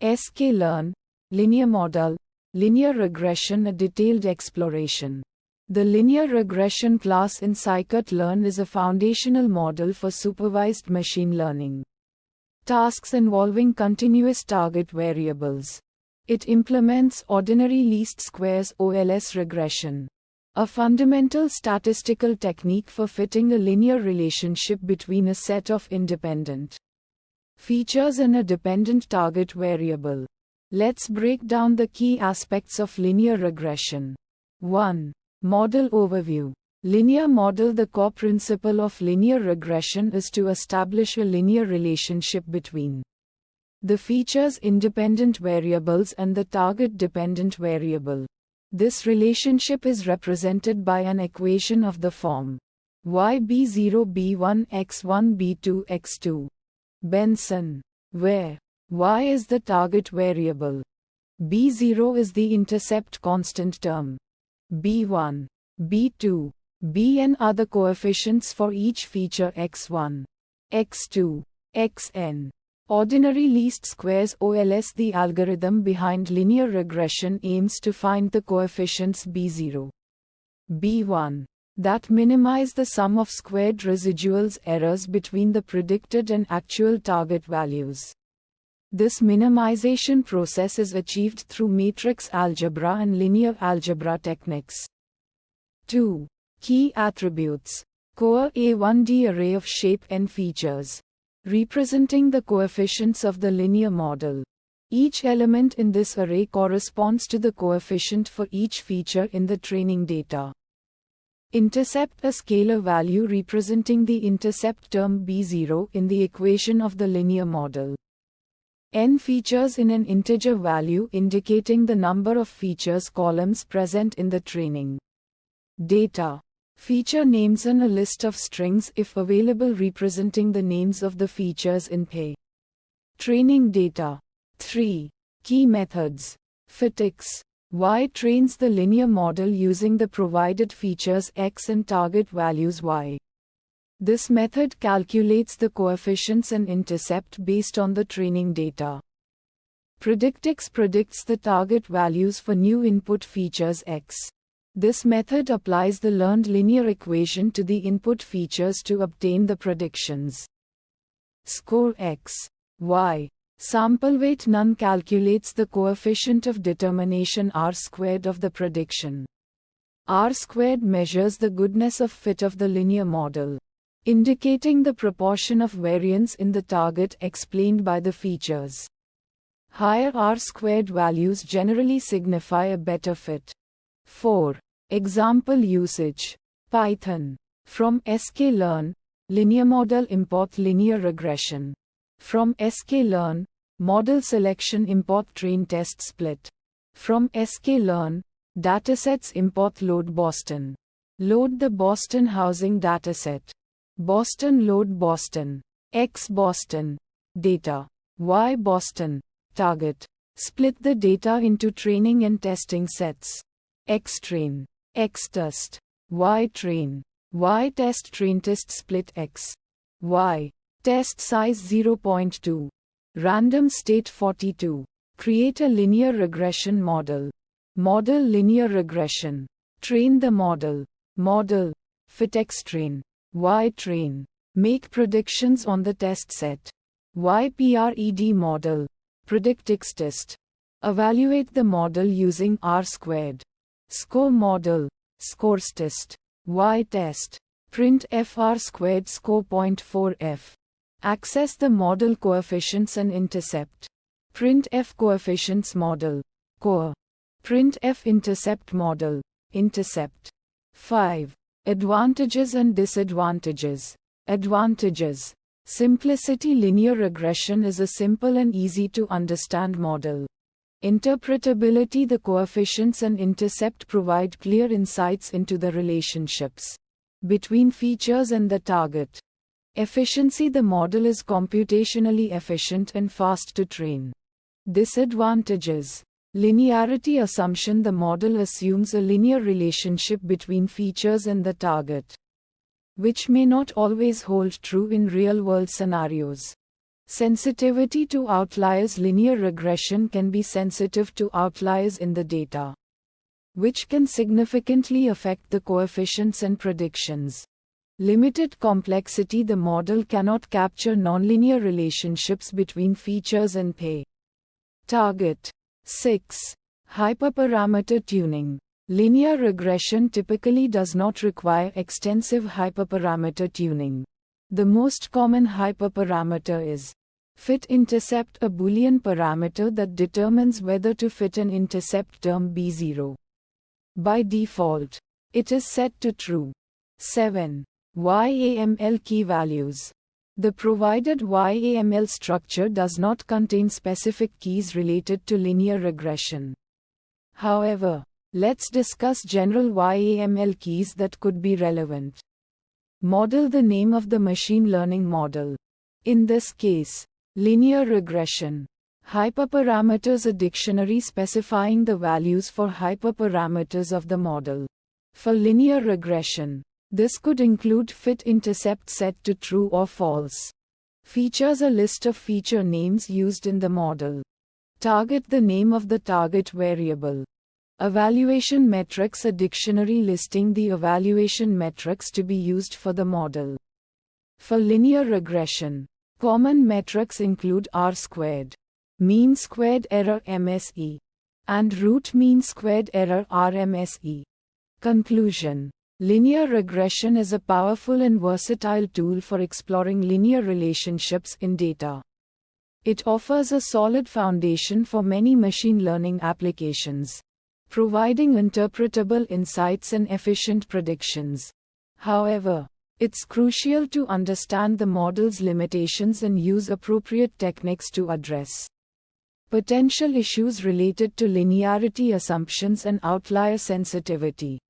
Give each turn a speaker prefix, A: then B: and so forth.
A: sklearn, linear model, linear regression, a detailed exploration. The linear regression class in scikit-learn is a foundational model for supervised machine learning tasks involving continuous target variables. It implements ordinary least squares (OLS) regression, a fundamental statistical technique for fitting a linear relationship between a set of independent features and a dependent target variable. Let's break down the key aspects of linear regression. 1. Model overview. Linear model. The core principle of linear regression is to establish a linear relationship between the feature's independent variables and the target dependent variable. This relationship is represented by an equation of the form y b0 b1 x1 b2 x2. Benson, where y is the target variable, b0 is the intercept constant term, b1, b2, bn are the coefficients for each feature x1, x2, xn. Ordinary least squares (OLS). The algorithm behind linear regression aims to find the coefficients b0, b1 that minimize the sum of squared residuals errors between the predicted and actual target values. This minimization process is achieved through matrix algebra and linear algebra techniques. 2. Key attributes. Core A1D array of shape n features, representing the coefficients of the linear model. Each element in this array corresponds to the coefficient for each feature in the training data. Intercept, a scalar value representing the intercept term b0 in the equation of the linear model. N features in an integer value indicating the number of features columns present in the training data. Feature names and a list of strings if available representing the names of the features in pay. Training data. 3. Key methods. Fitx. Y trains the linear model using the provided features x and target values y. This method calculates the coefficients and intercept based on the training data. Predictx predicts the target values for new input features x. This method applies the learned linear equation to the input features to obtain the predictions. Score x, y. Sample weight none calculates the coefficient of determination r squared of the prediction. R squared measures the goodness of fit of the linear model, indicating the proportion of variance in the target explained by the features. Higher R squared values generally signify a better fit. 4. Example usage. Python. From sklearn, linear model import linear regression. From sklearn, model selection import train test split. From sklearn, datasets import load Boston. Load the Boston housing dataset. Boston load Boston. X Boston. Data. Y Boston. Target. Split the data into training and testing sets. X train, X test, Y train, Y test train test split X, Y, test size 0.2, random state 42. Create a linear regression model. Model linear regression. Train the model. Model, fit X train, Y train. Make predictions on the test set. YPRED model. Predict X test. Evaluate the model using R squared. Score model, scores test, Y test, print f R squared score 0.4 f. Access the model coefficients and intercept. Print f coefficients model, core. Print f intercept model, intercept. 5. Advantages and disadvantages. Advantages. Simplicity. Linear regression is a simple and easy to understand model. Interpretability. The coefficients and intercept provide clear insights into the relationships between features and the target. Efficiency. The model is computationally efficient and fast to train. Disadvantages. Linearity assumption. The model assumes a linear relationship between features and the target, which may not always hold true in real-world scenarios. Sensitivity to outliers. Linear regression can be sensitive to outliers in the data, which can significantly affect the coefficients and predictions. Limited complexity. The model cannot capture nonlinear relationships between features and pay. Target. 6. Hyperparameter tuning. Linear regression typically does not require extensive hyperparameter tuning. The most common hyperparameter is fit intercept, a Boolean parameter that determines whether to fit an intercept term B0. By default, it is set to true. 7. YAML key values. The provided YAML structure does not contain specific keys related to linear regression. However, let's discuss general YAML keys that could be relevant. Model. The name of the machine learning model. In this case, linear regression. Hyperparameters. A dictionary specifying the values for hyperparameters of the model. For linear regression, this could include fit intercept set to true or false. Features. A list of feature names used in the model. Target. The name of the target variable. Evaluation metrics. A dictionary listing the evaluation metrics to be used for the model. For linear regression, common metrics include R-squared, mean squared error MSE, and root mean squared error RMSE. Conclusion. Linear regression is a powerful and versatile tool for exploring linear relationships in data. It offers a solid foundation for many machine learning applications, providing interpretable insights and efficient predictions. However, it's crucial to understand the model's limitations and use appropriate techniques to address potential issues related to linearity assumptions and outlier sensitivity.